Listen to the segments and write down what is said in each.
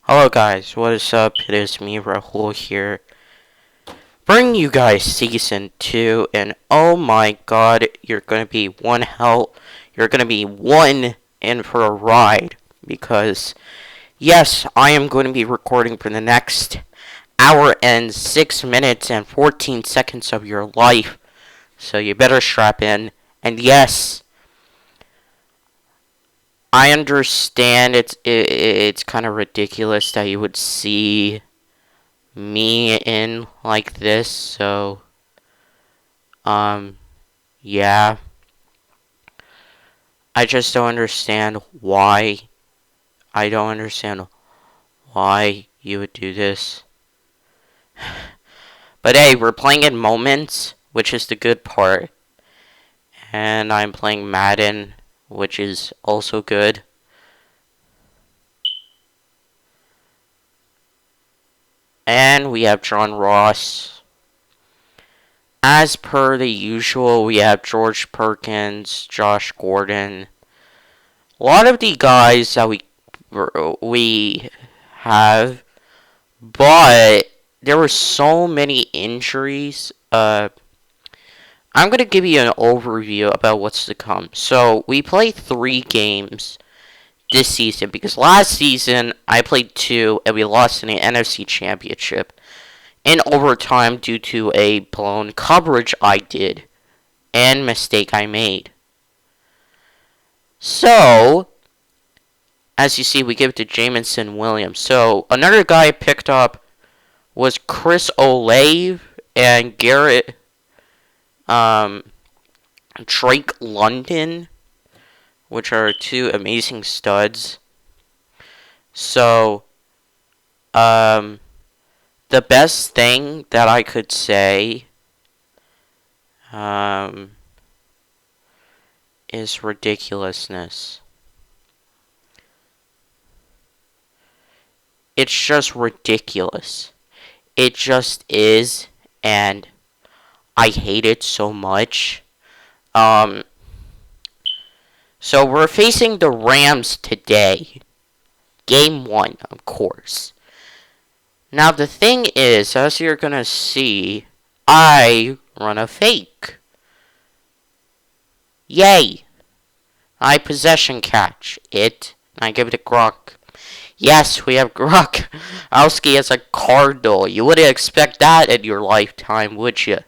Hello guys, what is up? It is me, Rahul here, bringing you guys Season 2, and oh my god, you're gonna be you're gonna be one in for a ride, because, yes, I am going to be recording for the next hour and 6 minutes and 14 seconds of your life, so you better strap in, and yes, I understand it's kind of ridiculous that you would see me in like this, so yeah. I just don't understand why. I don't understand why you would do this. But hey, we're playing in moments, which is the good part. And I'm playing Madden, which is also good. And we have John Ross. As per the usual, we have George Perkins, Josh Gordon. A lot of the guys that we have, but there were so many injuries. I'm gonna give you an overview about what's to come. So we played 3 games this season because last season I played 2 and we lost in the NFC Championship in overtime due to a blown coverage I did and mistake I made. So, as you see, we give it to Jamison Williams. So, another guy I picked up was Chris Olave and Garrett Drake London, which are 2 amazing studs. So, the best thing that I could say is ridiculousness. It's just ridiculous. It just is, and I hate it so much. So we're facing the Rams today. Game 1, of course. Now the thing is, as you're gonna see, I run a fake. Yay! I possession catch it, and I give it to Gronk. Yes, we have Gronkowski as a Cardinal. You wouldn't expect that in your lifetime, would you?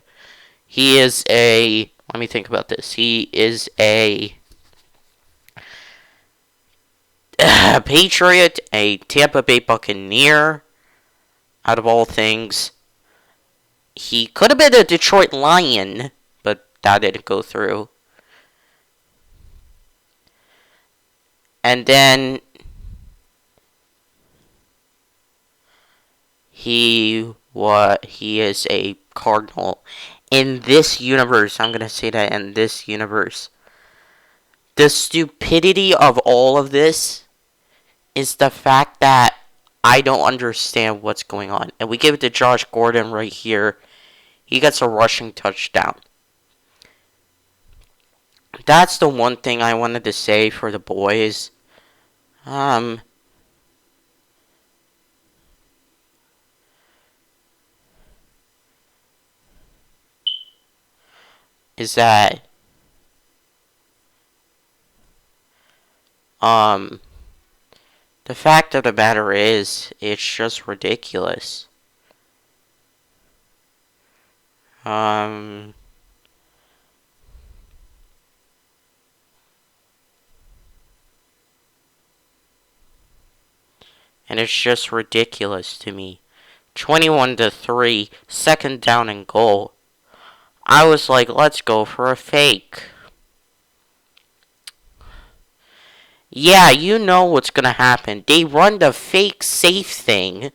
He is a... Let me think about this. He is a Patriot, a Tampa Bay Buccaneer, out of all things. He could have been a Detroit Lion, but that didn't go through. And then he is a Cardinal. In this universe, I'm gonna say that in this universe, the stupidity of all of this is the fact that I don't understand what's going on. And we give it to Josh Gordon right here. He gets a rushing touchdown. That's the one thing I wanted to say for the boys. Is that the fact of the matter is, it's just ridiculous. And it's just ridiculous to me. 21-3, second down and goal. I was like, let's go for a fake. Yeah, you know what's gonna happen. They run the fake safe thing,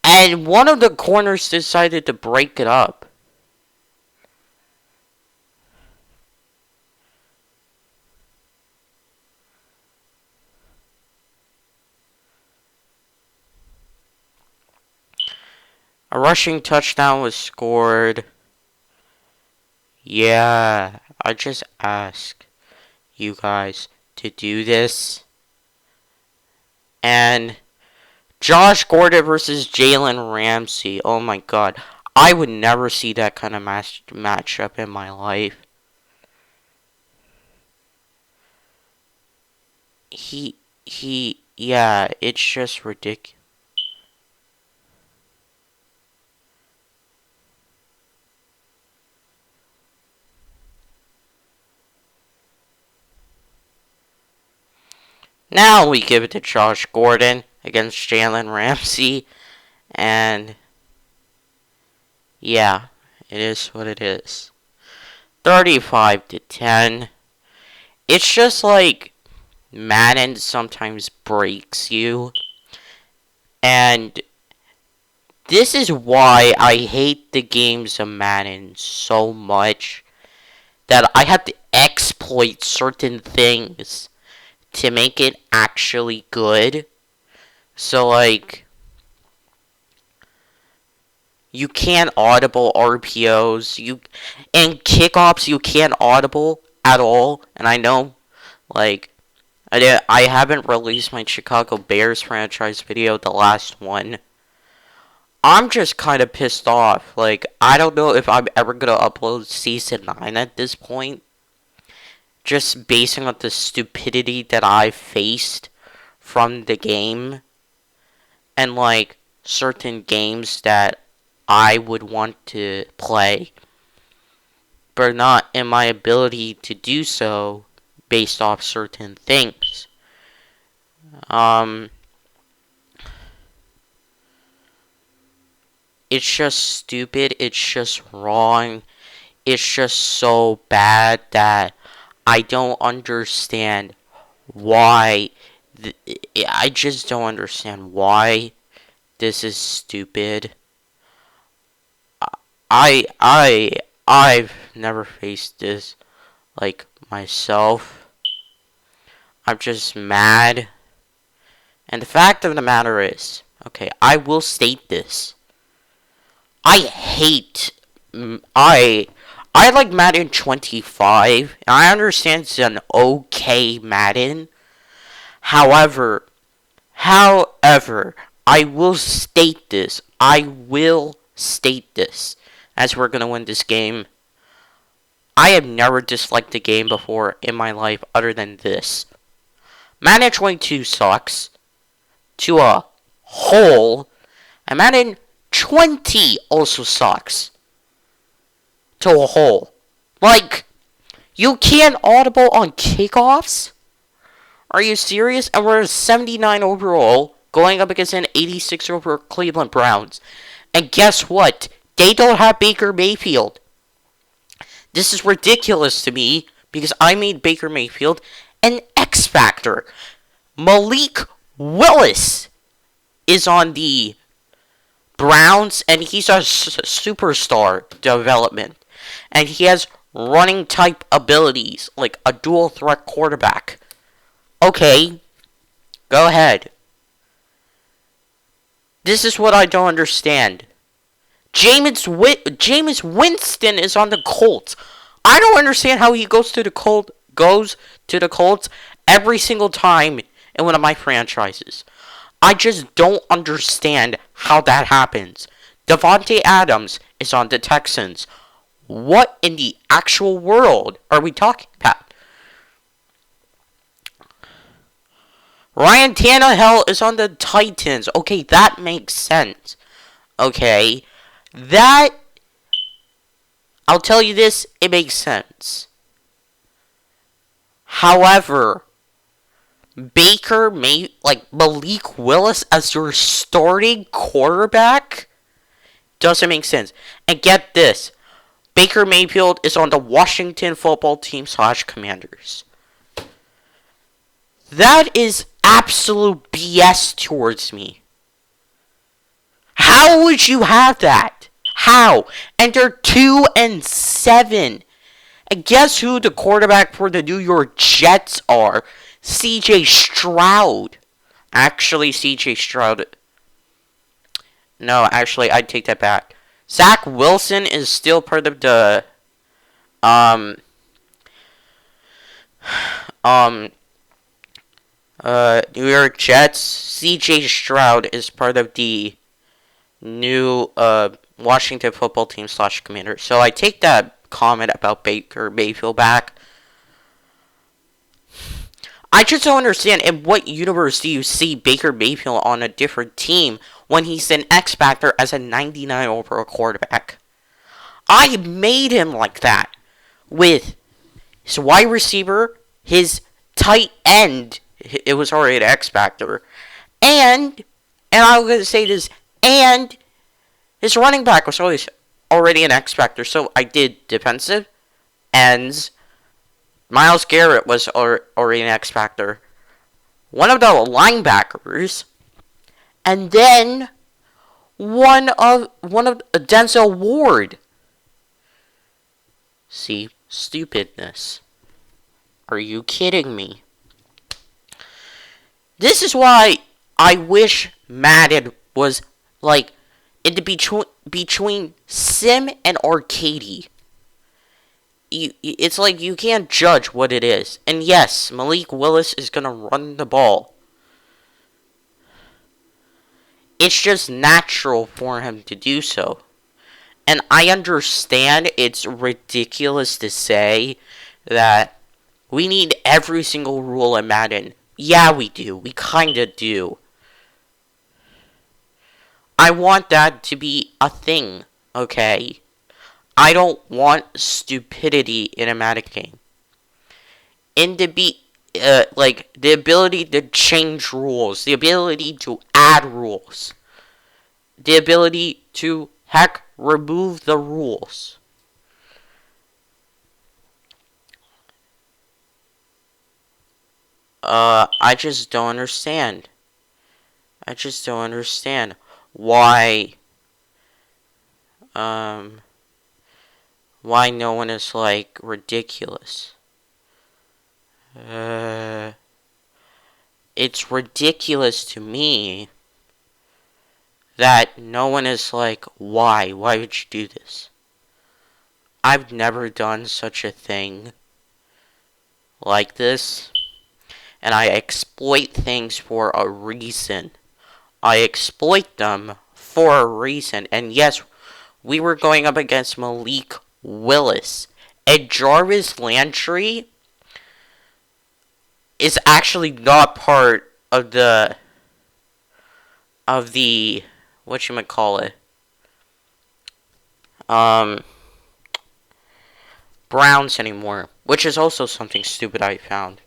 and one of the corners decided to break it up. A rushing touchdown was scored. Yeah, I just asked you guys to do this. And then Josh Gordon versus Jalen Ramsey. Oh my god. I would never see that kind of matchup in my life. Yeah, it's just ridiculous. Now we give it to Josh Gordon against Jalen Ramsey, and yeah, it is what it is. 35-10. It's just like Madden sometimes breaks you, and this is why I hate the games of Madden so much, that I have to exploit certain things to make it actually good. So like, you can't audible RPOs, and kickoffs you can't audible at all. And I know, like, I haven't released my Chicago Bears franchise video, the last one. I'm just kind of pissed off. Like, I don't know if I'm ever gonna upload season 9 at this point, just basing on the stupidity that I faced from the game, and like certain games that I would want to play, but not in my ability to do so based off certain things. It's just stupid, it's just wrong, it's just so bad that I don't understand why. I just don't understand why this is stupid. I've never faced this, like, myself. I'm just mad. And the fact of the matter is, okay, I will state this. I hate, I like Madden 25, and I understand it's an okay Madden. However, I will state this. As we're gonna win this game. I have never disliked the game before in my life other than this. Madden 22 sucks to a whole, and Madden 20 also sucks to a whole. Like, you can't audible on kickoffs? Are you serious? And we're a 79 overall going up against an 86 over Cleveland Browns. And guess what? They don't have Baker Mayfield. This is ridiculous to me because I made Baker Mayfield an X Factor. Malik Willis is on the Browns, and he's a superstar development. And he has running type abilities, like a dual threat quarterback. Okay, go ahead. This is what I don't understand. Jameis Winston is on the Colts. I don't understand how he goes to the Colts every single time in one of my franchises. I just don't understand how that happens. Devontae Adams is on the Texans. What in the actual world are we talking about? Ryan Tannehill is on the Titans. Okay, that makes sense. Okay, I'll tell you this, it makes sense. However, Malik Willis as your starting quarterback doesn't make sense. And get this, Baker Mayfield is on the Washington football team / Commanders. That is absolute BS towards me. How would you have that? How? And they're 2-7. And guess who the quarterback for the New York Jets are? C.J. Stroud. Actually, C.J. Stroud. No, actually, I'd take that back. Zach Wilson is still part of the New York Jets. C.J. Stroud is part of the new Washington football team / Commander. So I take that comment about Baker Mayfield back. I just don't understand in what universe do you see Baker Mayfield on a different team when he's an X Factor as a 99 overall quarterback. I made him like that with his wide receiver, his tight end. It was already an X Factor. And I was going to say this, and his running back was always already an X Factor. So I did defensive ends. Myles Garrett was already an X Factor. One of the linebackers. And then one of Denzel Ward. See, stupidness. Are you kidding me? This is why I wish Madden was like in the between sim and arcade. It's like you can't judge what it is. And yes, Malik Willis is gonna run the ball. It's just natural for him to do so. And I understand it's ridiculous to say that we need every single rule in Madden. Yeah, we do. We kinda do. I want that to be a thing, okay? I don't want stupidity in a Madden game. And to be, like, the ability to change rules, the ability to add rules, the ability to, heck, remove the rules. I just don't understand. I just don't understand why no one is, like, ridiculous. It's ridiculous to me that no one is like, why? Why would you do this? I've never done such a thing like this. And I exploit things for a reason. I exploit them for a reason. And yes, we were going up against Malik Willis. And Jarvis Landry is actually not part of the whatchamacallit, Browns anymore, which is also something stupid I found.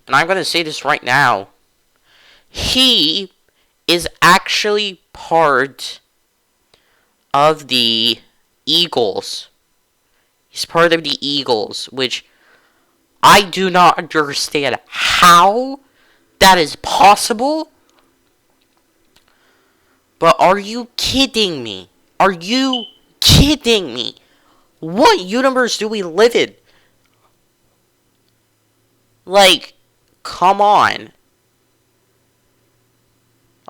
And I'm going to say this right now, he is actually part of the Eagles. He's part of the Eagles, which I do not understand how that is possible. But are you kidding me? Are you kidding me? What universe do we live in? Like, come on.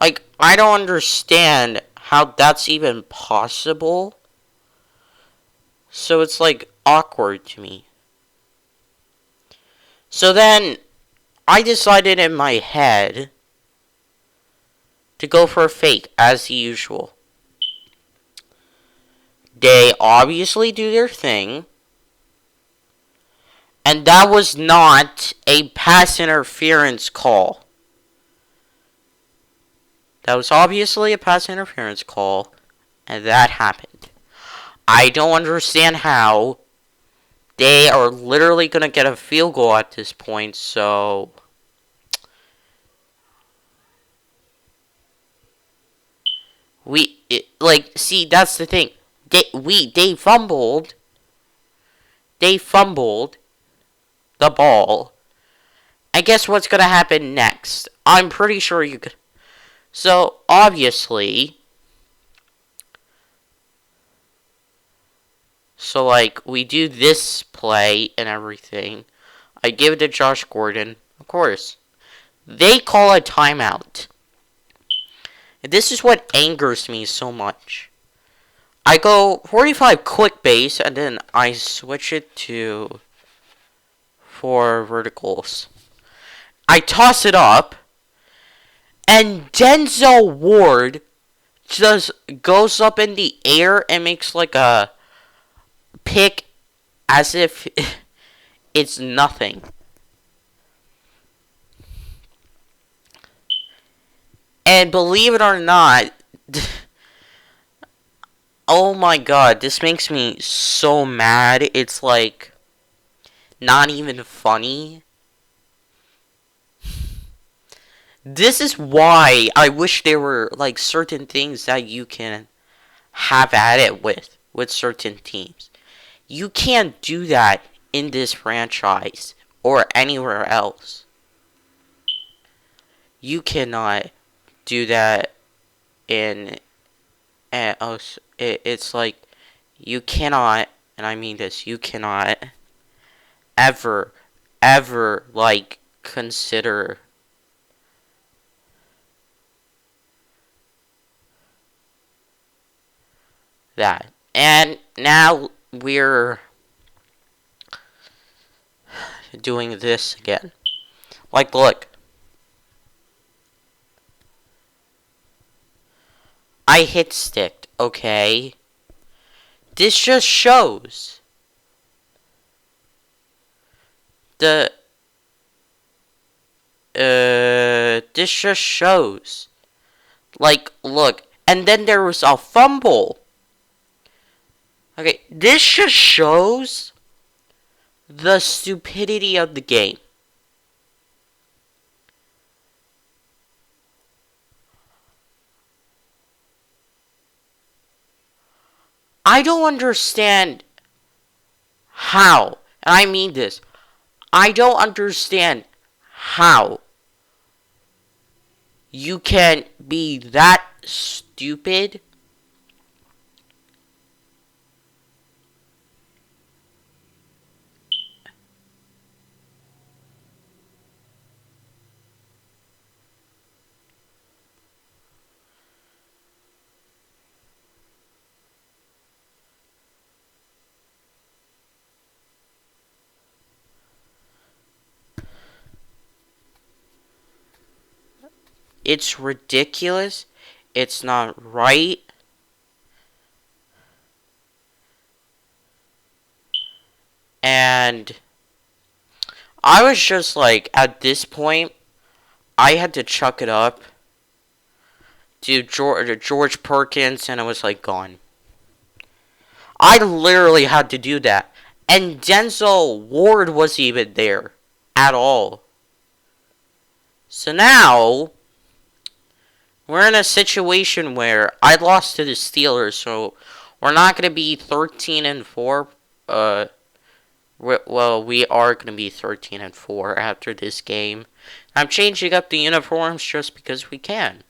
Like, I don't understand how that's even possible. So it's, like, awkward to me. So then, I decided in my head to go for a fake, as usual. They obviously do their thing. And that was not a pass interference call. That was obviously a pass interference call. And that happened. I don't understand how they are literally going to get a field goal at this point, so see, that's the thing. They fumbled the ball. And guess what's going to happen next? I'm pretty sure you could. So, obviously, so, like, we do this play and everything. I give it to Josh Gordon. Of course. They call a timeout. And this is what angers me so much. I go 45 quick base, and then I switch it to for verticals. I toss it up, and Denzel Ward just goes up in the air and makes like a pick as if it's nothing. And believe it or not, oh my god, this makes me so mad. It's like not even funny. This is why I wish there were like certain things that you can have at it with certain teams. You can't do that in this franchise or anywhere else. You cannot do that in it's like you cannot, and I mean this, you cannot ever like consider that. And now we're doing this again. Like, look. I hit sticked, okay? This just shows this just shows. Like, look. And then there was a fumble. Okay, this just shows the stupidity of the game. I don't understand how, and I mean this, I don't understand how you can be that stupid It's ridiculous. It's not right. And I was just like, at this point, I had to chuck it up to George Perkins, and I was like, gone. I literally had to do that. And Denzel Ward wasn't even there at all. So now we're in a situation where I lost to the Steelers, so we're not going to be 13-4. Well, we are going to be 13-4 after this game. I'm changing up the uniforms just because we can.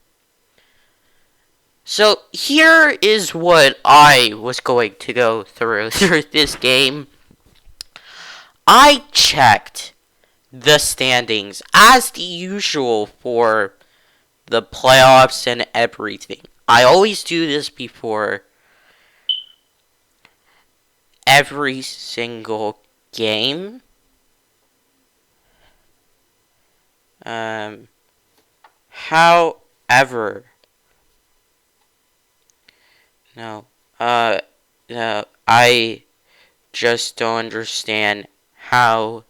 So here is what I was going to go through this game. I checked the standings as the usual for the playoffs and everything. I always do this before every single game. However, no, I just don't understand how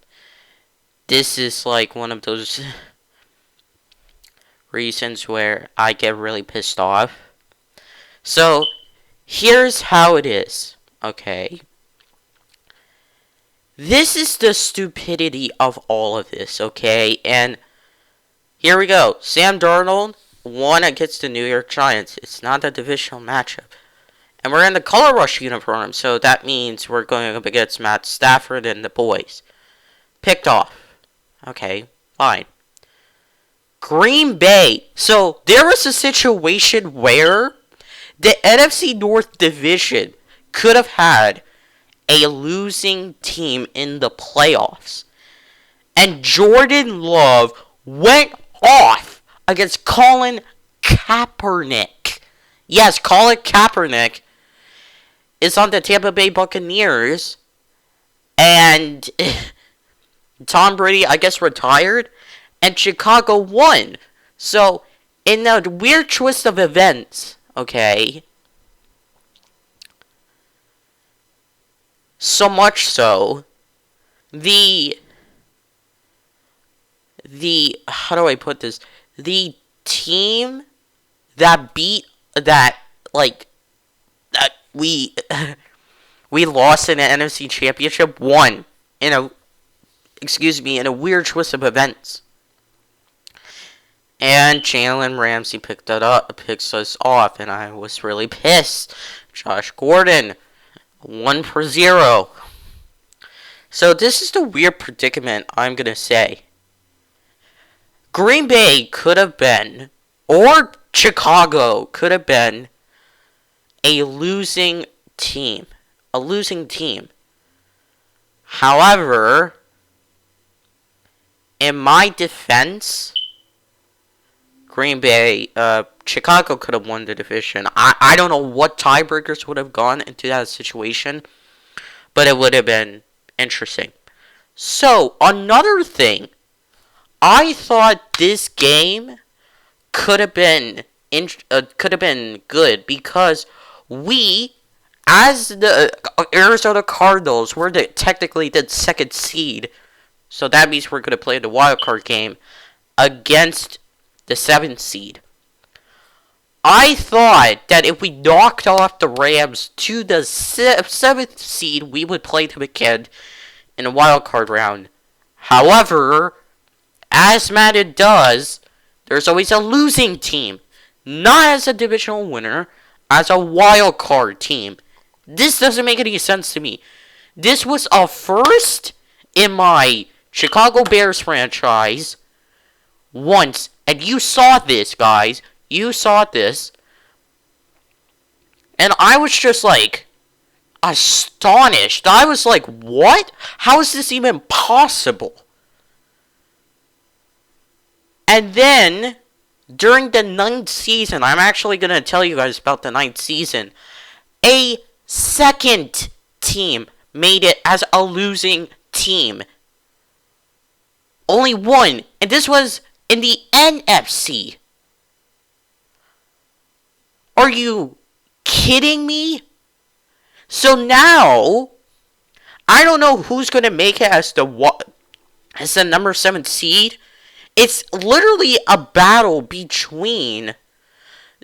this is like one of those reasons where I get really pissed off. So, here's how it is, okay? This is the stupidity of all of this, okay? And here we go. Sam Darnold won against the New York Giants. It's not a divisional matchup. And we're in the Color Rush uniform, so that means we're going up against Matt Stafford and the boys. Picked off. Okay, fine. Green Bay. So, there was a situation where the NFC North Division could have had a losing team in the playoffs. And Jordan Love went off against Colin Kaepernick. Yes, Colin Kaepernick is on the Tampa Bay Buccaneers. And Tom Brady, I guess, retired, and Chicago won. So, in a weird twist of events, okay, so much so, the how do I put this? The team that beat that like that we lost in the NFC Championship won in a in a weird twist of events. And Jalen Ramsey picks us off, and I was really pissed. Josh Gordon, 1-for-0. So this is the weird predicament I'm gonna say. Green Bay could have been, or Chicago could have been, a losing team. A losing team. However, in my defense, Chicago could have won the division. I don't know what tiebreakers would have gone into that situation, but it would have been interesting. So, another thing, I thought this game could have been good because we, as the Arizona Cardinals, we're technically the second seed, so that means we're going to play the wild card game against the 7th seed. I thought that if we knocked off the Rams to the 7th seed, we would play them again in a wild card round. However, as Madden does, there's always a losing team. Not as a divisional winner, as a wild card team. This doesn't make any sense to me. This was a first in my Chicago Bears franchise once. And you saw this, guys. You saw this. And I was just like astonished. I was like, what? How is this even possible? And then, during the 9th season, I'm actually going to tell you guys about the 9th season, a second team made it as a losing team. Only one. And this was in the NFC. Are you kidding me? So now, I don't know who's going to make it as the number 7 seed. It's literally a battle between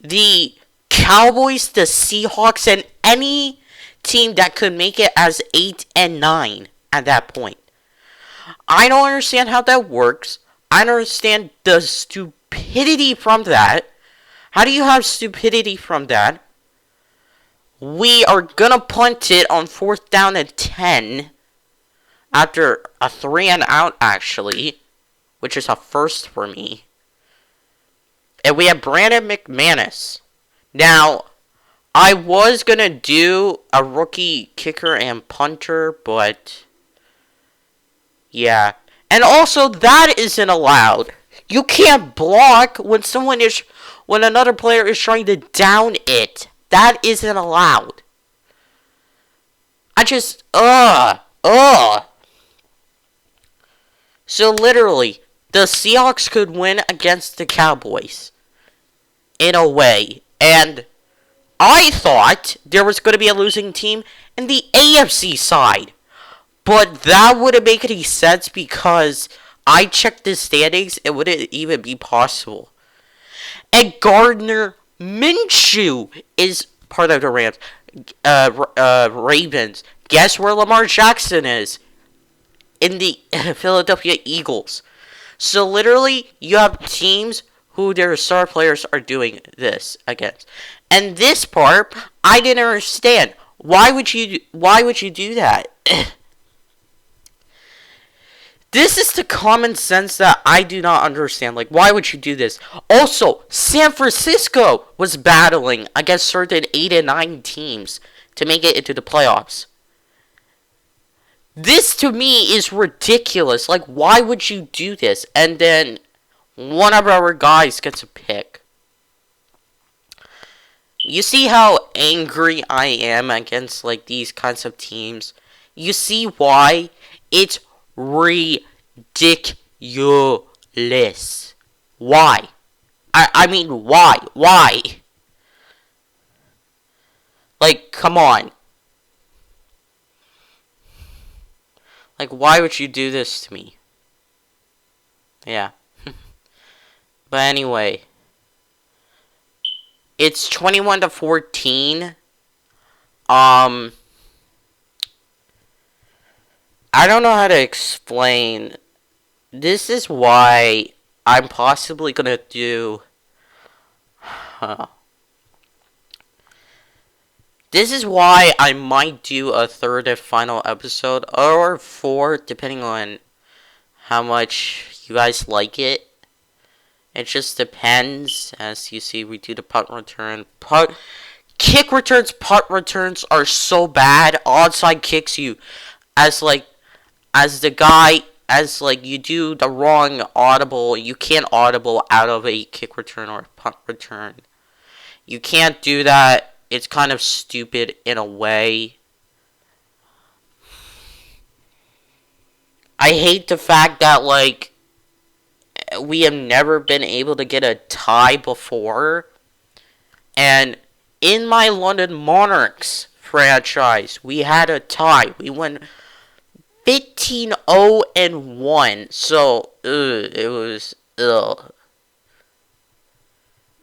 the Cowboys, the Seahawks, and any team that could make it as 8 and 9 at that point. I don't understand how that works. I don't understand the stupidity from that. How do you have stupidity from that? We are gonna punt it on 4th down and 10 after a 3 and out, actually, which is a first for me. And we have Brandon McManus. Now, I was gonna do a rookie kicker and punter, but yeah. And also, that isn't allowed. You can't block when another player is trying to down it. That isn't allowed. So literally, the Seahawks could win against the Cowboys. In a way. And I thought there was going to be a losing team in the AFC side. But that wouldn't make any sense because I checked the standings. It wouldn't even be possible. And Gardner Minshew is part of the Ravens. Guess where Lamar Jackson is? In the Philadelphia Eagles. So literally, you have teams who their star players are doing this against. And this part, I didn't understand. Why would you do that? This is the common sense that I do not understand. Like, why would you do this? Also, San Francisco was battling against certain 8 and 9 teams to make it into the playoffs. This, to me, is ridiculous. Like, why would you do this? And then, one of our guys gets a pick. You see how angry I am against, like, these kinds of teams? You see why? It's ridiculous. ridiculous. Why? I mean, why? Why? Like, come on. Like, why would you do this to me? Yeah. But anyway. It's 21-14. I don't know how to explain. This is why I'm possibly gonna do... This is why I might do a third and final episode, or four, depending on how much you guys like it. It just depends. As you see, we do the punt return. Kick returns, punt returns are so bad. Onside kicks you as the guy, as you do the wrong audible. You can't audible out of a kick return or a punt return. You can't do that. It's kind of stupid in a way. I hate the fact that, we have never been able to get a tie before. And in my London Monarchs franchise, we had a tie. We went 15-0-1. So, it was,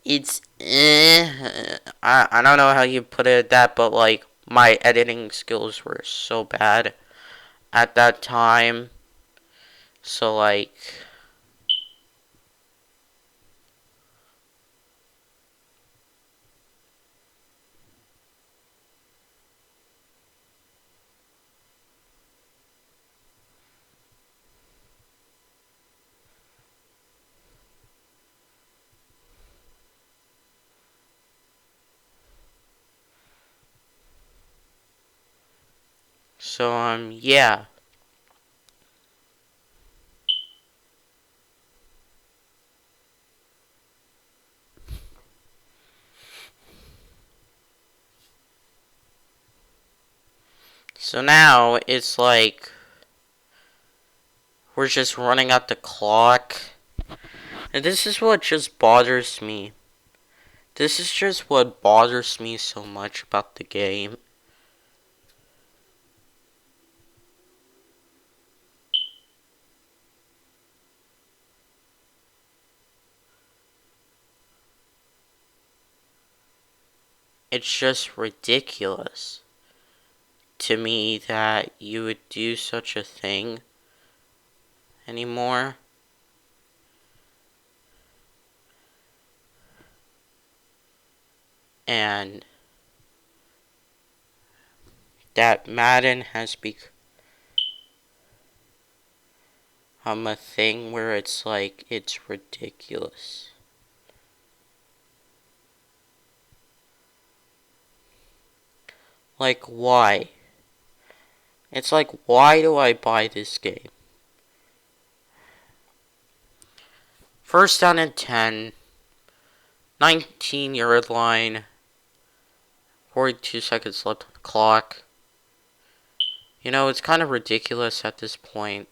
It's, I don't know how you put it at that, but, my editing skills were so bad at that time. So, yeah. So now, it's we're just running out the clock. And this is what just bothers me. This is just what bothers me so much about the game. It's just ridiculous to me that you would do such a thing anymore. And that Madden has become a thing where it's it's ridiculous. Why? It's why do I buy this game? First down and 10. 19-yard line. 42 seconds left on the clock. It's kind of ridiculous at this point.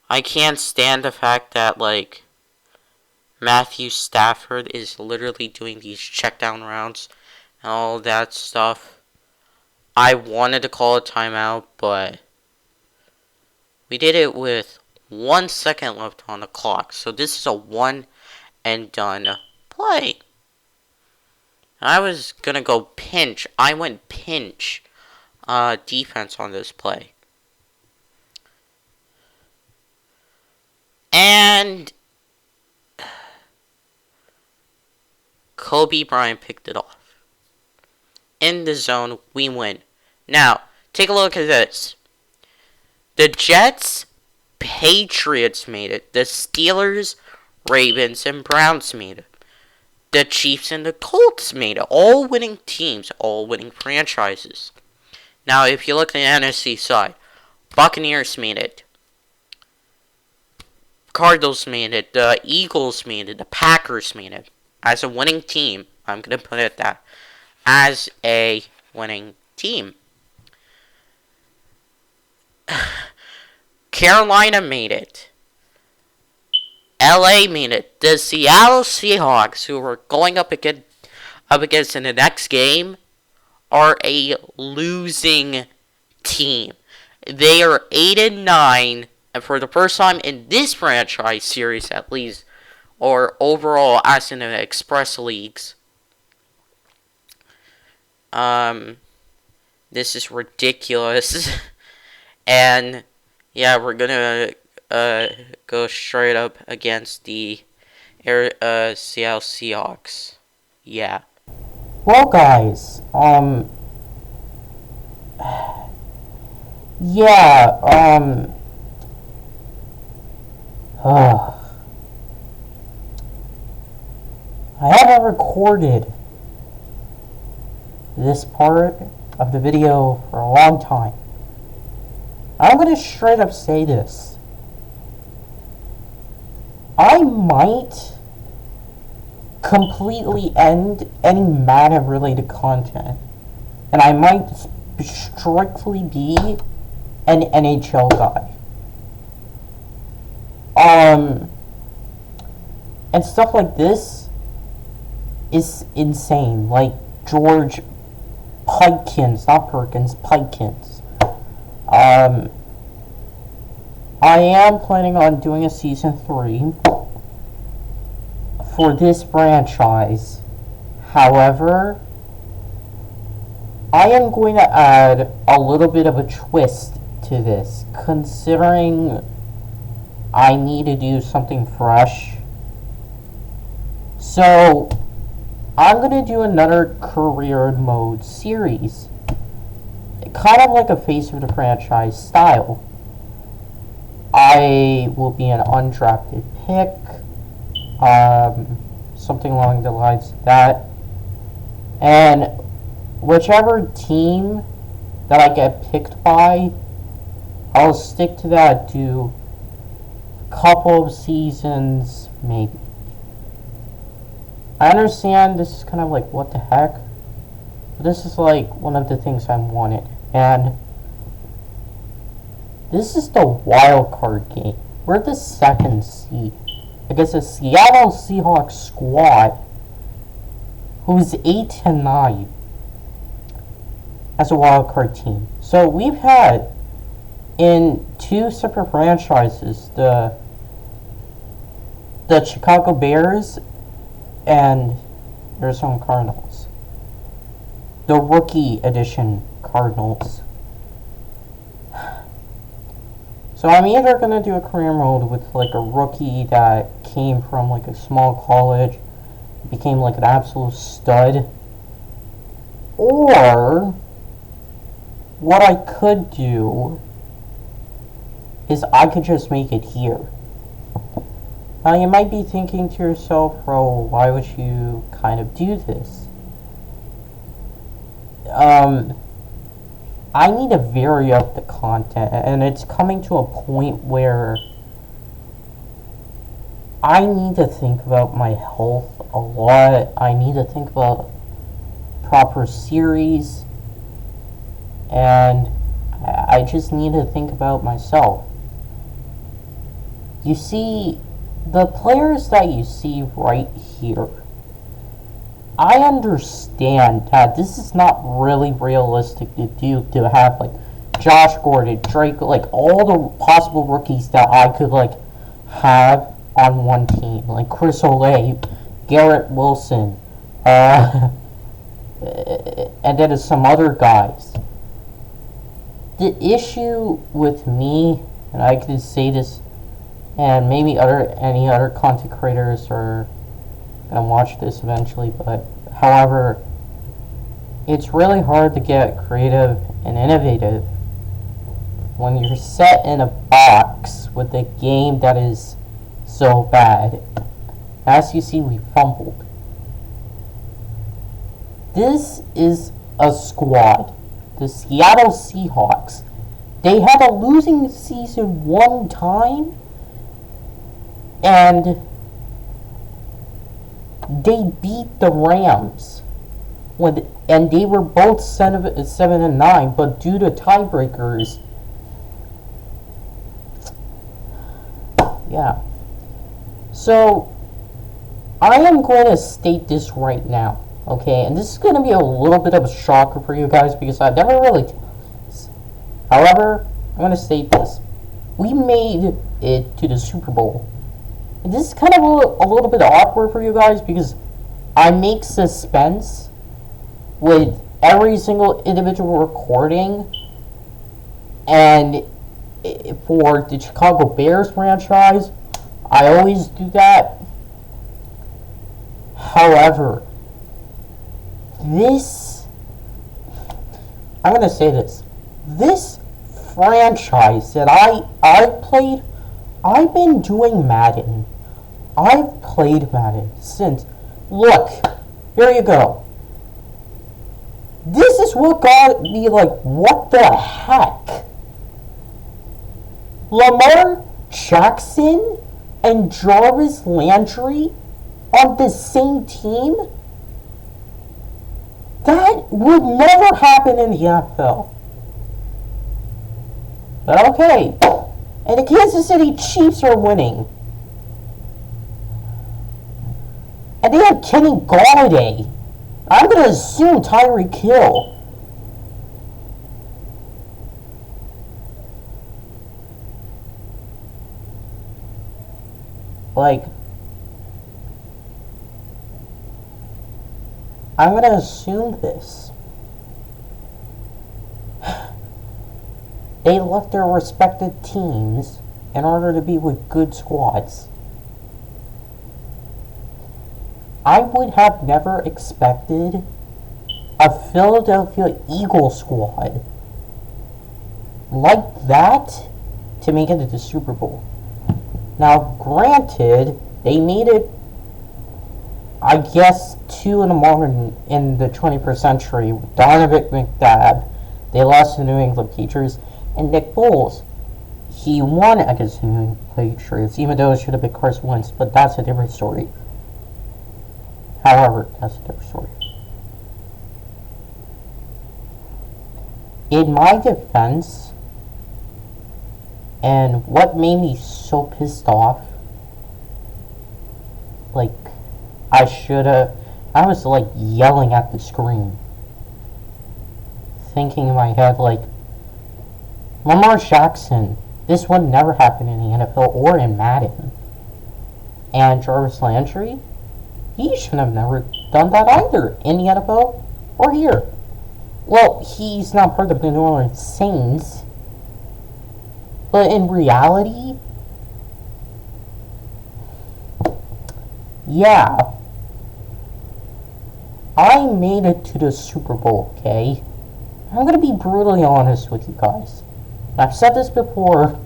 I can't stand the fact that, Matthew Stafford is literally doing these check down rounds and all that stuff. I wanted to call a timeout, but we did it with 1 second left on the clock. So this is a one and done play. I was going to go pinch. I went pinch defense on this play. And Kobe Bryant picked it off. In the zone, we win. Now, take a look at this. The Jets, Patriots made it. The Steelers, Ravens, and Browns made it. The Chiefs and the Colts made it. All winning teams, all winning franchises. Now, if you look at the NFC side, Buccaneers made it. Cardinals made it. The Eagles made it. The Packers made it. As a winning team, I'm going to put it that. As a winning team. Carolina made it. LA made it. The Seattle Seahawks, who are going up against in the next game, are a losing team. They are 8-9, and for the first time in this franchise series, at least, or overall as in the Express Leagues, this is ridiculous. And yeah, we're gonna go straight up against the Seattle Seahawks. Yeah. Well, guys, yeah, I haven't recorded this part of the video for a long time. I'm gonna straight up say this. I might completely end any Madden related content, and I might strictly be an NHL guy. And stuff like this is insane. Like George Pikins, not Perkins, Pikins. I am planning on doing a season 3 for this franchise. However, I am going to add a little bit of a twist to this, considering I need to do something fresh. So, I'm going to do another career mode series, kind of like a face of the franchise style. I will be an undrafted pick, something along the lines of that, and whichever team that I get picked by, I'll stick to that, do a couple of seasons, maybe. I understand this is kind of like, what the heck? But this is like one of the things I wanted. And this is the wild card game. We're the 2nd seed against the Seattle Seahawks squad, who's 8-9 as a wild card team. So we've had in 2 separate franchises, the Chicago Bears and Arizona Cardinals, the rookie edition Cardinals. So I'm either going to do a career mode with like a rookie that came from like a small college, became like an absolute stud, or what I could do is I could just make it here. Now you might be thinking to yourself, bro, why would you kind of do this? I need to vary up the content, and it's coming to a point where I need to think about my health a lot. I need to think about proper series, and I just need to think about myself. You see, the players that you see right here, I understand that this is not really realistic to do, to have like Josh Gordon, Drake, like all the possible rookies that I could like have on one team, like Chris Olave, Garrett Wilson, and then some other guys. The issue with me, and I could say this, and maybe any other content creators are gonna watch this eventually, but however, it's really hard to get creative and innovative when you're set in a box with a game that is so bad. As you see, we fumbled. This is a squad, the Seattle Seahawks. They had a losing season one time, and they beat the Rams with and they were both 7-9, but due to tiebreakers, yeah. So I am going to state this right now, okay? And this is going to be a little bit of a shocker for you guys because I never really. However, I'm going to state this: we made it to the Super Bowl. And this is kind of a little bit awkward for you guys because I make suspense with every single individual recording, and for the Chicago Bears franchise, I always do that. However, I'm going to say this franchise that I played, I've been doing Madden. I've played Madden since, look, here you go. This is what got me like, what the heck? Lamar Jackson and Jarvis Landry on the same team? That would never happen in the NFL. But okay. And the Kansas City Chiefs are winning. And they have Kenny Galladay. I'm going to assume Tyreek Hill. Like, I'm going to assume this. They left their respective teams in order to be with good squads. I would have never expected a Philadelphia Eagles squad like that to make it to the Super Bowl. Now, granted, they made it, I guess, 2 in the morning in the 21st century with Donovan McNabb. They lost to the New England Patriots, and Nick Foles. He won against the New England Patriots, even though it should have been Carson Wentz, but that's a different story. However, that's a different story. In my defense, and what made me so pissed off, like, I was like yelling at the screen, thinking in my head, like, Lamar Jackson, this would never happen in the NFL or in Madden. And Jarvis Landry, he should have never done that either in the NFL or here. Well, he's not part of the New Orleans Saints, but in reality, yeah, I made it to the Super Bowl, okay? I'm going to be brutally honest with you guys. I've said this before,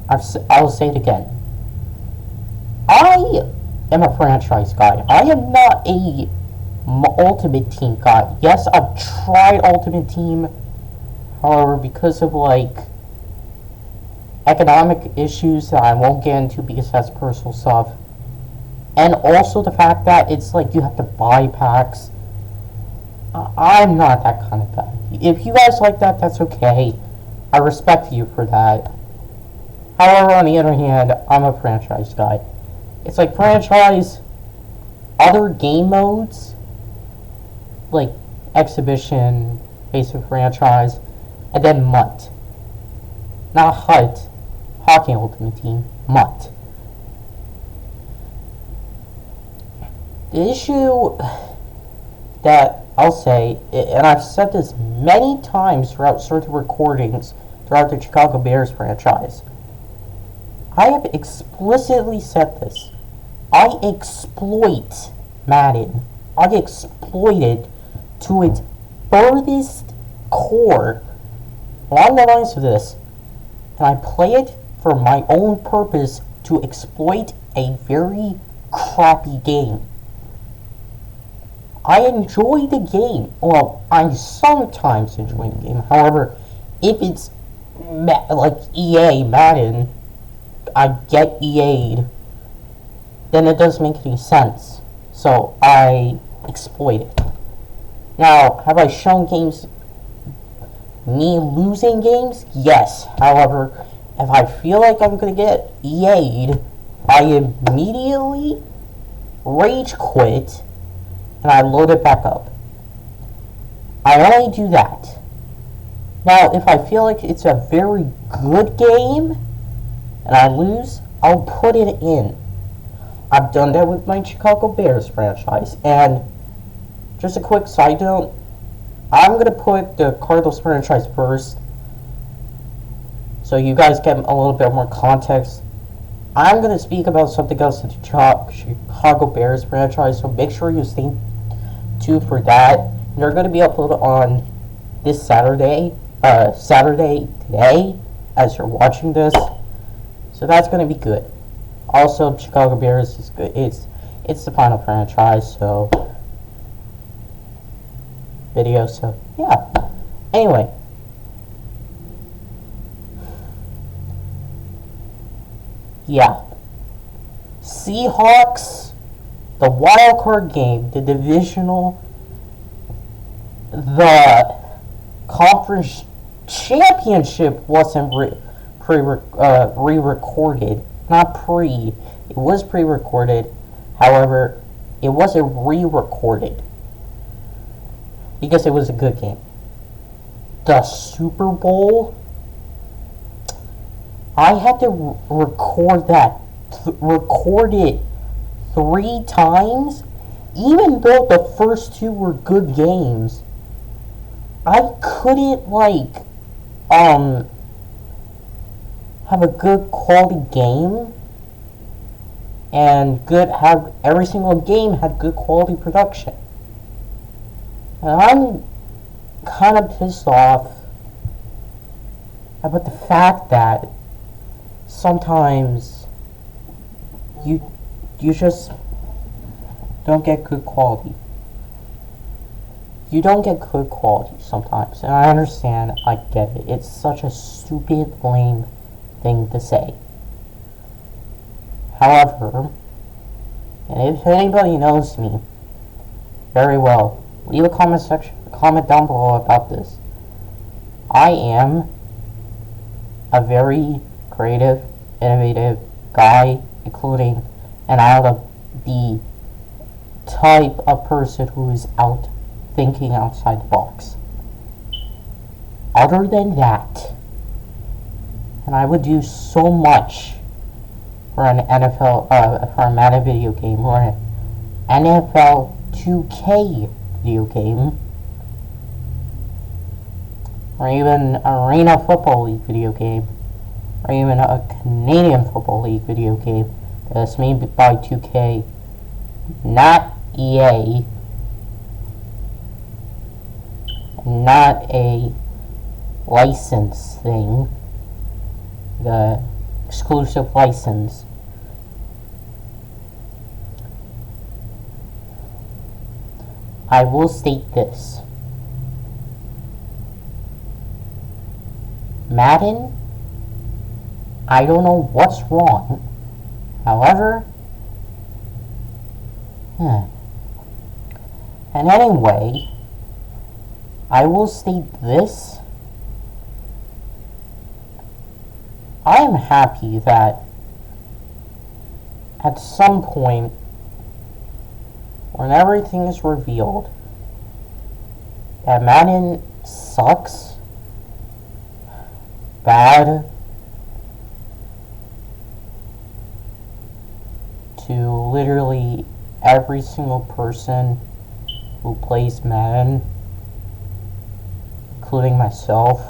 I'll say it again. I am a franchise guy. I am not a Ultimate Team guy. Yes, I've tried Ultimate Team. However, because of like economic issues that I won't get into because that's personal stuff, and also the fact that it's like you have to buy packs, I'm not that kind of guy. If you guys like that, that's okay. I respect you for that. However, on the other hand, I'm a franchise guy. It's like franchise, other game modes, like exhibition, basic franchise, and then MUT. Not HUT, Hockey Ultimate Team, MUT. The issue that I'll say, and I've said this many times throughout certain recordings throughout the Chicago Bears franchise, I have explicitly said this. I exploit Madden. I exploit it to its furthest core along the lines of this, and I play it for my own purpose to exploit a very crappy game. I enjoy the game. Well, I sometimes enjoy the game. However, if it's like EA Madden, I get EA'd, then it doesn't make any sense. So I exploit it. Now, have I shown games, me losing games? Yes. However, if I feel like I'm going to get EA'd, I immediately rage quit and I load it back up. I only do that. Now, if I feel like it's a very good game and I lose, I'll put it in. I've done that with my Chicago Bears franchise. And just a quick side note, I'm going to put the Cardinals franchise first so you guys get a little bit more context. I'm going to speak about something else in the Chicago Bears franchise, so make sure you stay tuned for that. They're going to be uploaded on this Saturday today, as you're watching this. So that's going to be good. Also, Chicago Bears is good. It's the final franchise, so video. So yeah. Anyway, yeah. Seahawks, the wild card game, the divisional, the conference championship wasn't re-recorded. Not pre. It was pre-recorded. However, it wasn't re-recorded because it was a good game. The Super Bowl, I had to record it 3 times, even though the first 2 were good games. I couldn't have a good quality game and have every single game had good quality production. And I'm kind of pissed off about the fact that sometimes you just don't get good quality. You don't get good quality sometimes, and I understand, I get it. It's such a stupid, lame thing to say. However, and if anybody knows me very well, leave a comment down below about this. I am a very creative, innovative guy, including, and out of the type of person who is out thinking outside the box. Other than that, and I would do so much for an NFL, for a Madden video game, or an NFL 2K video game, or even Arena Football League video game, or even a Canadian Football League video game that's made by 2K, not EA, not a license thing, the exclusive license. I will state this. Madden, I don't know what's wrong. However, and anyway, I will state this. I am happy that at some point, when everything is revealed, that Madden sucks, bad, to literally every single person who plays Madden, including myself.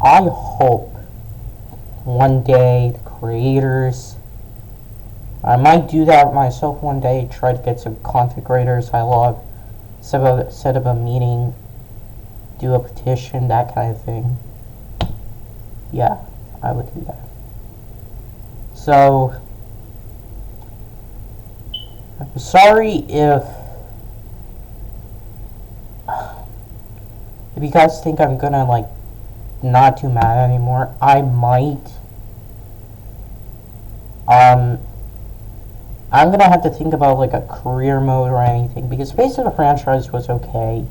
I hope one day the creators, I might do that myself one day, try to get some content creators I love, set up a meeting, do a petition, that kind of thing. Yeah, I would do that. So, I'm sorry if you guys think I'm gonna not do Madden anymore. I might. I'm gonna have to think about like a career mode or anything because Face of the Franchise was okay.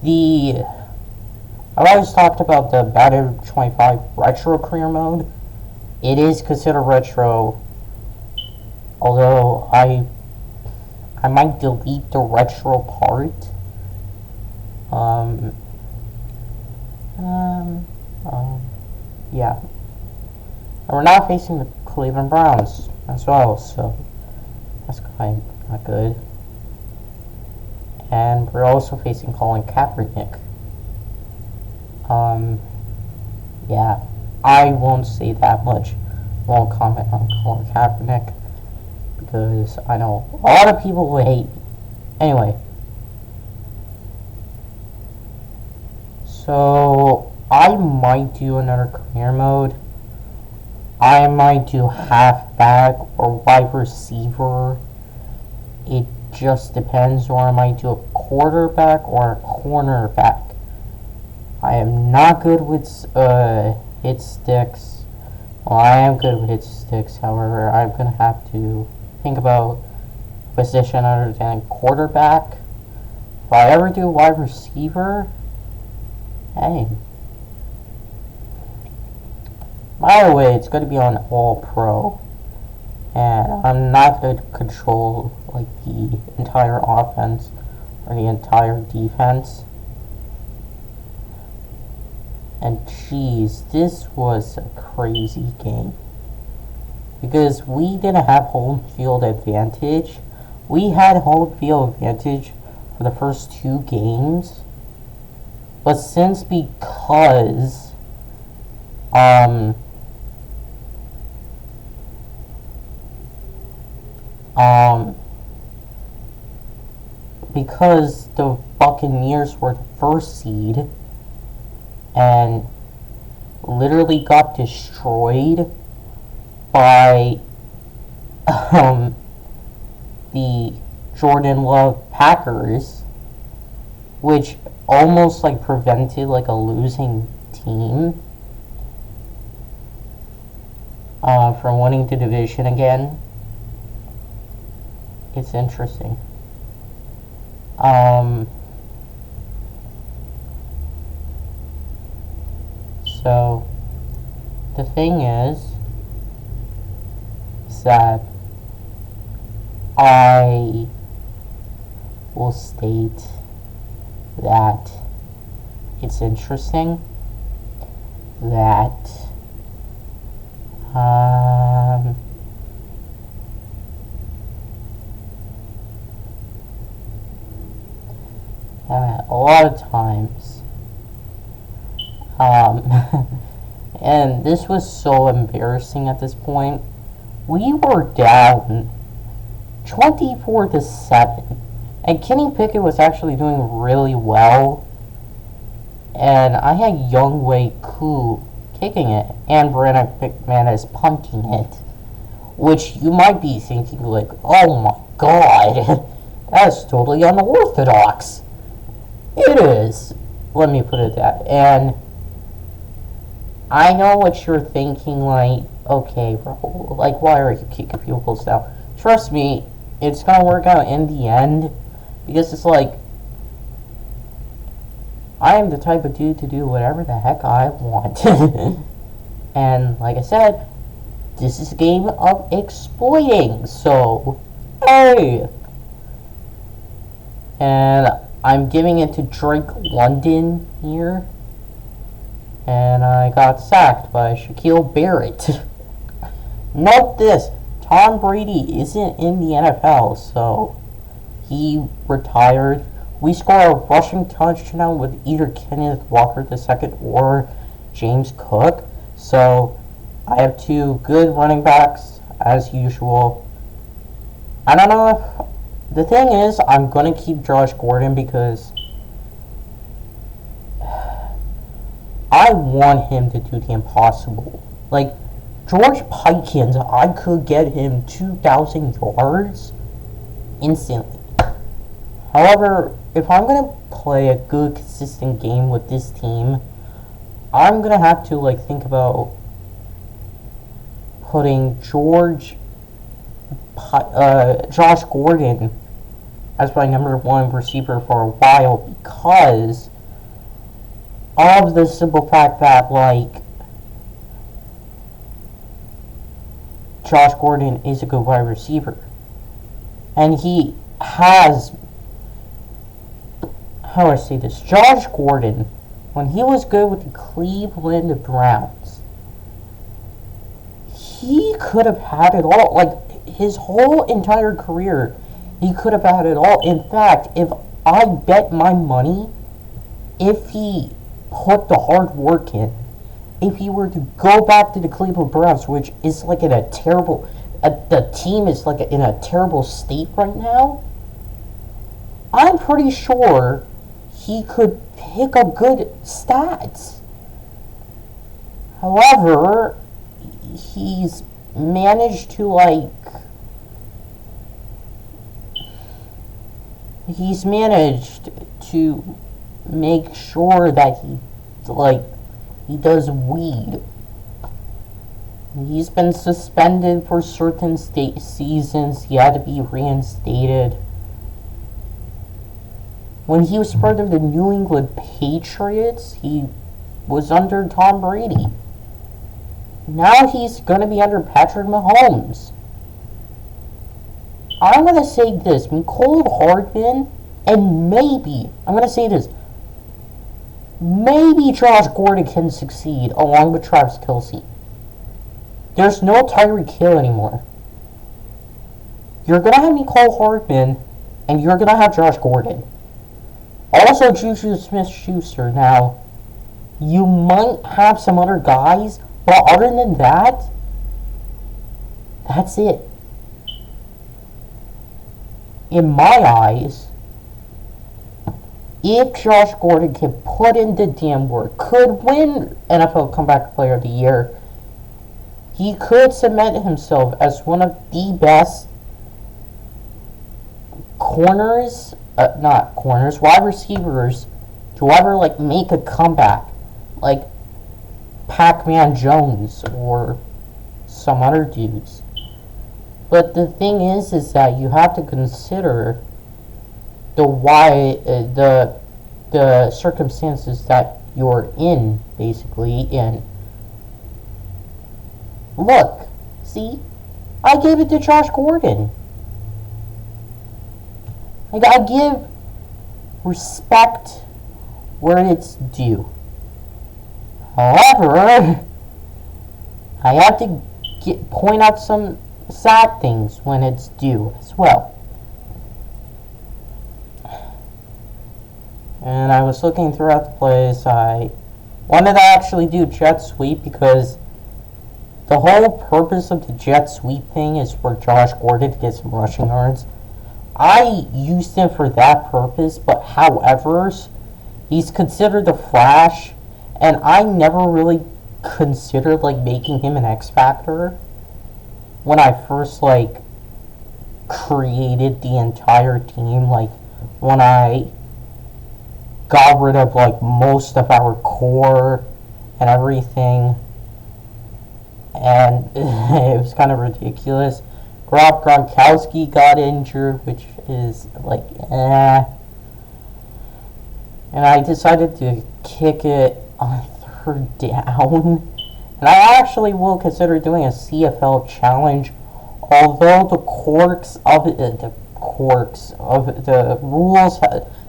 I always talked about the Madden 25 retro career mode. It is considered retro, although I might delete the retro part. Um, um, yeah. And we're now facing the Cleveland Browns as well, so that's kind of not good. And we're also facing Colin Kaepernick. Yeah, I won't say that much. Won't comment on Colin Kaepernick because I know a lot of people will hate me. Anyway, so I might do another career mode. I might do halfback or wide receiver. It just depends, or I might do a quarterback or a cornerback. I am not good with hit sticks. Well, I am good with hit sticks, however, I'm going to have to think about a position other than quarterback. If I ever do wide receiver, hey. By the way, it's going to be on All Pro. And I'm not going to control like the entire offense or the entire defense. And geez, this was a crazy game. Because we didn't have home field advantage. We had home field advantage for the first 2 games. But since because because the Buccaneers were the first seed and literally got destroyed by the Jordan Love Packers, which almost like prevented like a losing team from winning the division again. It's interesting. So the thing is that I will state that it's interesting that a lot of times and this was so embarrassing at this point. We were down 24-7, and Kenny Pickett was actually doing really well, and I had Younghoe Koo kicking it, and Brandon McManus punting it, which you might be thinking like, oh my god, that's totally unorthodox. It is. Let me put it that. And I know what you're thinking, like, okay, bro, like, why are you kicking field goals now? Trust me, it's gonna work out in the end, because it's like, I am the type of dude to do whatever the heck I want. And, like I said, this is a game of exploiting, so, hey! And I'm giving it to Drake London here. And I got sacked by Shaquille Barrett. Note this, Tom Brady isn't in the NFL, so he retired. We score a rushing touchdown with either Kenneth Walker II or James Cook. So I have 2 good running backs, as usual. I don't know if... The thing is, I'm going to keep Josh Gordon because I want him to do the impossible. Like, George Pickens, I could get him 2,000 yards instantly. However, if I'm going to play a good, consistent game with this team, I'm going to have to, like, think about putting George Josh Gordon as my number one receiver for a while because of the simple fact that, like, Josh Gordon is a good wide receiver. And he has, how do I say this? Josh Gordon, when he was good with the Cleveland Browns, he could have had it all. Like, his whole entire career, he could have had it all. In fact, if I bet my money, if he put the hard work in, if he were to go back to the Cleveland Browns, which is like in a terrible, the team is like in a terrible state right now, I'm pretty sure he could pick up good stats. However, he's managed to make sure that he does weed. He's been suspended for certain seasons. He had to be reinstated. When he was part of the New England Patriots, he was under Tom Brady. Now he's going to be under Patrick Mahomes. I'm going to say this. Mecole Hardman, and maybe, I'm going to say this, maybe Josh Gordon can succeed along with Travis Kelce. There's no Tyreek Hill anymore. You're going to have Mecole Hardman, and you're going to have Josh Gordon. Also, Juju Smith-Schuster. Now, you might have some other guys, but other than that, that's it. In my eyes, if Josh Gordon can put in the damn work, could win NFL Comeback Player of the Year, he could cement himself as one of the best wide receivers to ever, make a comeback. Like Pac-Man Jones or some other dudes. But the thing is that you have to consider the circumstances that you're in, basically. And look, see, I gave it to Josh Gordon. I give respect where it's due. However, I have to point out some sad things when it's due as well. And I was looking throughout the plays. I wanted to actually do jet sweep because the whole purpose of the jet sweep thing is for Josh Gordon to get some rushing yards. I used him for that purpose, but however, he's considered a flash, and I never really considered making him an X Factor when I first created the entire team, when I got rid of most of our core and everything, and it was kind of ridiculous. Rob Gronkowski got injured, which is and I decided to kick it on third down. And I actually will consider doing a CFL challenge, although the quirks of the rules,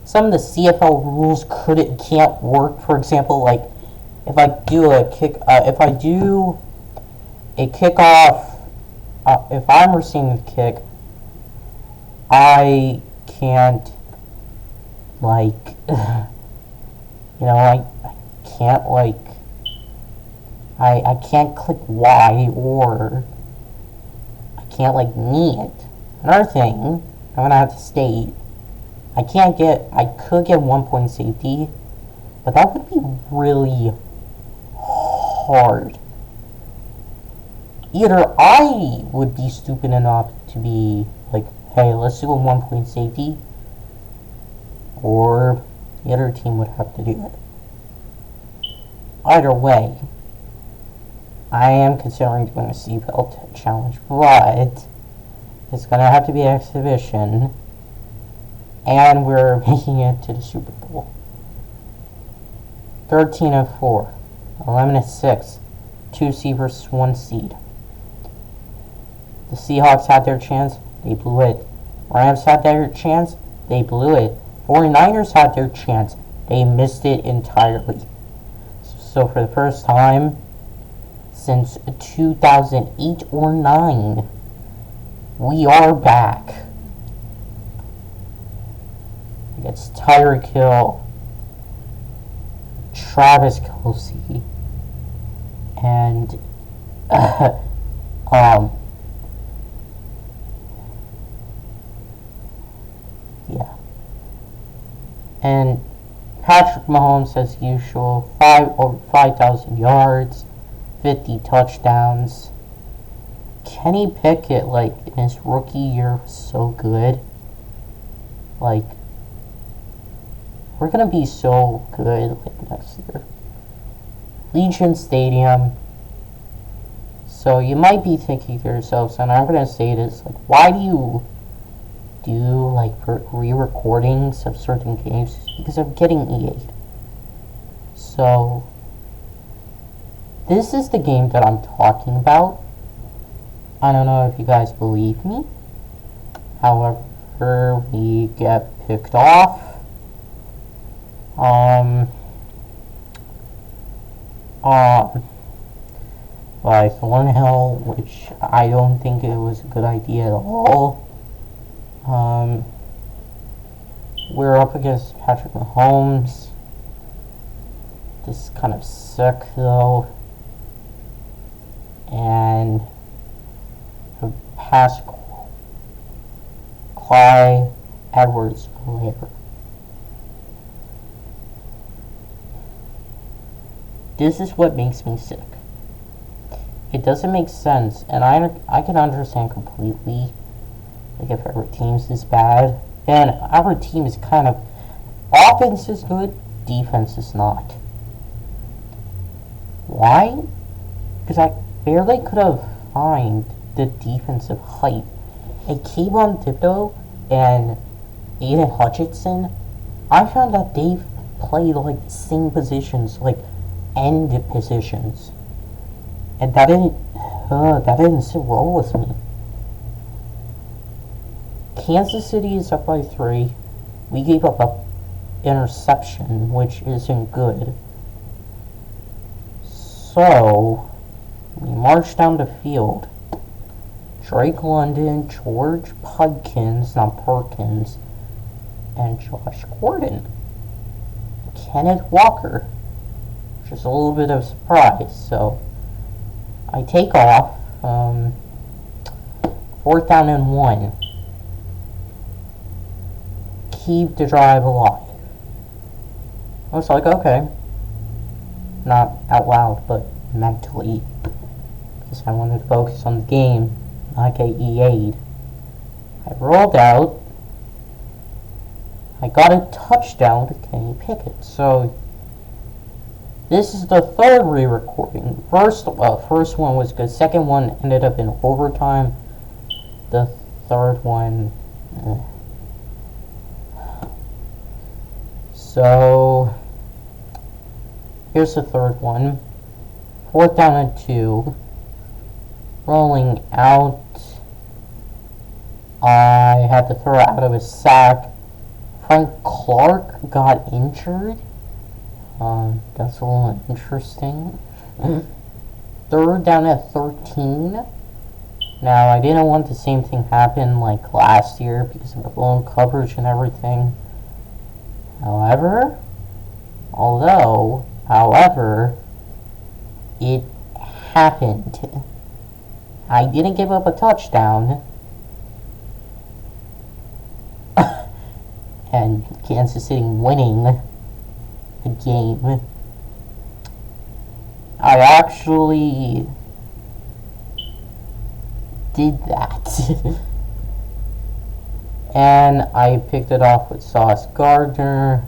some of the CFL rules can't work. For example, if I do a kickoff, if I'm receiving the kick, I can't I can't I can't click Y, or I can't knee it. Another thing I'm gonna have to state, I could get 1-point safety, but that would be really hard. Either I would be stupid enough to be hey, let's do a 1-point safety, or the other team would have to do it. Either way, I am considering doing a CFL challenge, but It's gonna have to be exhibition, and we're making it to the Super Bowl. 13-4, 11-6, 2 seed versus 1 seed. The Seahawks had their chance, they blew it. Rams had their chance, they blew it. 49ers had their chance, they missed it entirely. So for the first time since 2008 or 9, we are back. It's Tyreek Hill, Travis Kelce, and yeah, and Patrick Mahomes, as usual, over 5,000 yards, 50 touchdowns. Kenny Pickett, like, in his rookie year, was so good. Like, we're gonna be so good, like, next year. Legion Stadium. So you might be thinking to yourselves, and I'm gonna say this, like, why do you do, like, re-recordings of certain games? Because I'm getting EA'd. So, this is the game that I'm talking about. I don't know if you guys believe me. However, we get picked off. By Thornhill, which I don't think it was a good idea at all. We're up against Patrick Mahomes. This is kind of sick, though. And a pass Clyde Edwards-Helaire. This is what makes me sick. It doesn't make sense, and I can understand completely, like, if our team's this bad, and our team is kind of, offense is good, defense is not. Why? Because I barely could have found the defensive height. And Kayvon Thibodeau and Aiden Hutchinson, I found that they played, like, the same positions, like, end positions. And that didn't sit well with me. Kansas City is up by 3. We gave up an interception, which isn't good. So, we marched down the field. Drake London, George Pudkins, not Perkins, and Josh Gordon. Kenneth Walker, which is a little bit of a surprise. So, I take off, 4th down and 1. Keep the drive alive. I was like, okay. Not out loud, but mentally. Because I wanted to focus on the game, not get EA'd. I rolled out. I got a touchdown to Kenny Pickett. So, this is the third re-recording. First one was good. Second one ended up in overtime. The third one, So, here's the third one. 4th down and 2. Rolling out. I had to throw it out of a sack. Frank Clark got injured. That's a little interesting. 3rd down at 13. Now, I didn't want the same thing happen like last year because of the blown coverage and everything. However, it happened. I didn't give up a touchdown. And Kansas City winning the game. I actually did that. And I picked it off with Sauce Gardner.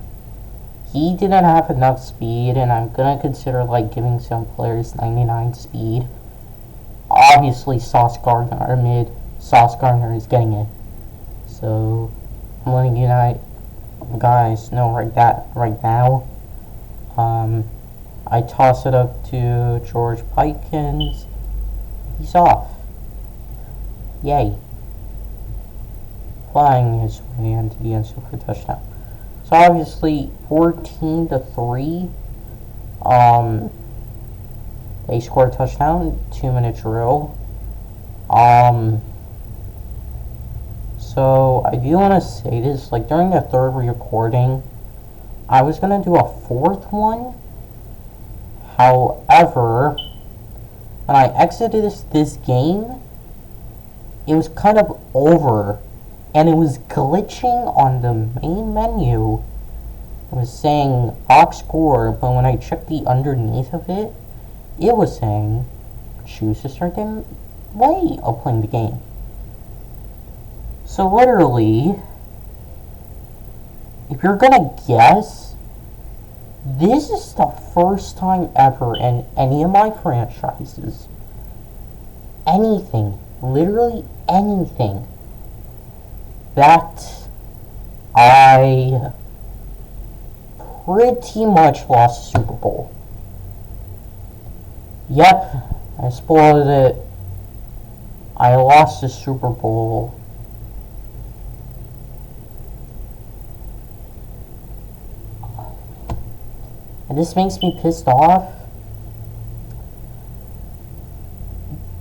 He didn't have enough speed, and I'm gonna consider, like, giving some players 99 speed. Obviously, Sauce Gardner mid Sauce Gardner is getting it. So I'm letting you guys know right now. I toss it up to George Pikins. He's off. Yay. Flying his way into the end zone for a touchdown. So obviously 14-3. They scored a touchdown, 2-minute drill. So I do want to say this, like during the third recording, I was gonna do a fourth one. However, when I exited this game, it was kind of over, and it was glitching on the main menu. It was saying box score, but when I checked the underneath of it, it was saying choose a certain way of playing the game. So literally, if you're gonna guess, this is the first time ever in any of my franchises, anything, literally anything, that I pretty much lost the Super Bowl. Yep, I spoiled it. I lost the Super Bowl. And this makes me pissed off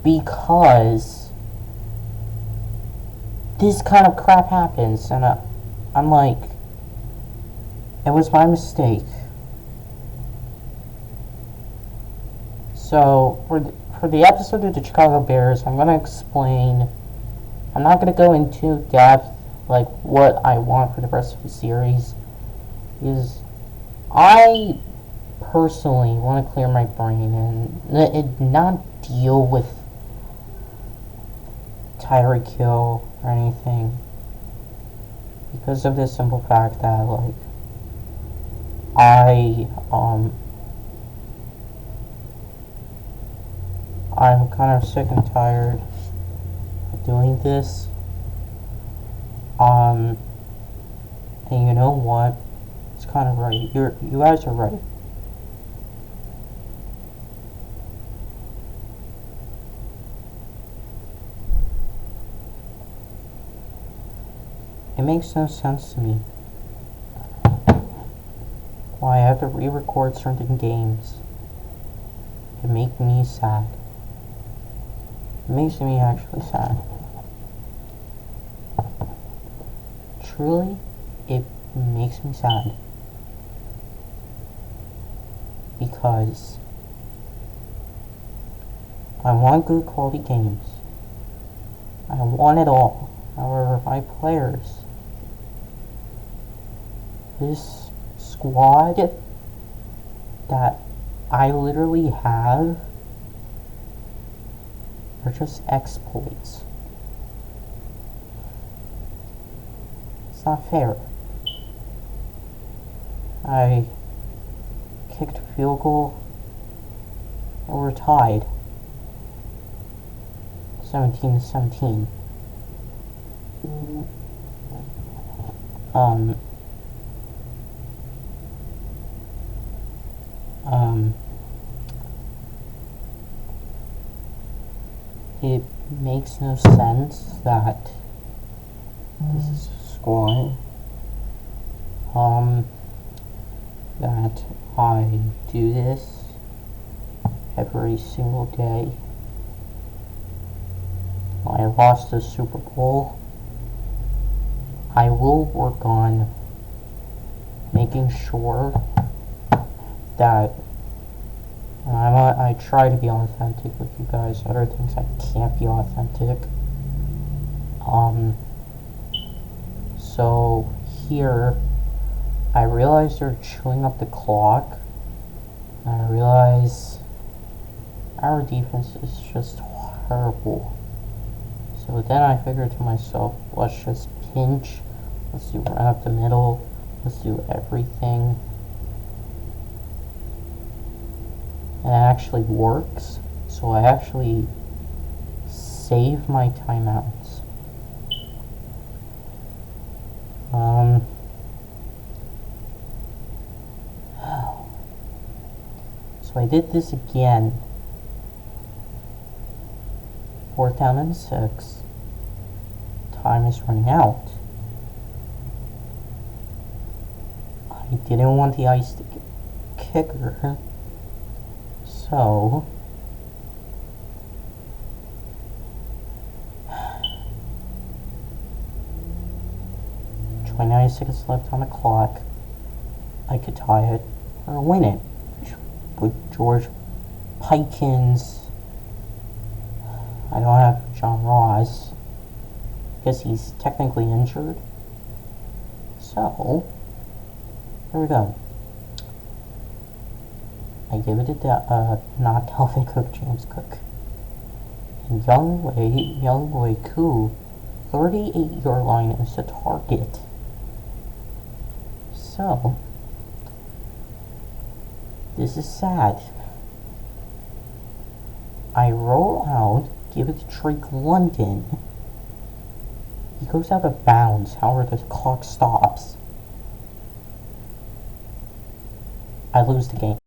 because this kind of crap happens, and I'm like, it was my mistake. So for the episode of the Chicago Bears, I'm gonna explain. I'm not gonna go into depth like what I want for the rest of the series, because I personally want to clear my brain and not deal with Tyreek Hill or anything, because of the simple fact that like I'm kind of sick and tired of doing this. And you know what? It's kind of right. You guys are right. It makes no sense to me why I have to re-record certain games. It makes me sad. It makes me actually sad. Truly, it makes me sad. Because I want good quality games. I want it all. However, my players, this squad that I literally have, are just exploits. It's not fair. I kicked a field goal and we're tied 17-17. It makes no sense that this is a squad, that I do this every single day. I lost the Super Bowl. I will work on making sure that I try to be authentic with you guys. Other things I can't be authentic. So here, I realize they're chewing up the clock. I realize our defense is just horrible. So then I figured to myself, let's just pinch. Let's do run up the middle. Let's do everything. And it actually works. So I actually save my timeouts. So I did this again. 4th down and 6. Time is running out. I didn't want the ice kicker. So 29 seconds left on the clock. I could tie it or win it with George Pikins. I don't have John Ross because he's technically injured. So here we go. I give it to not Delvin Cook, James Cook. And Young Wei Koo, 38-yard line is the target. So this is sad. I roll out, give it to Drake London. He goes out of bounds, however the clock stops. I lose the game.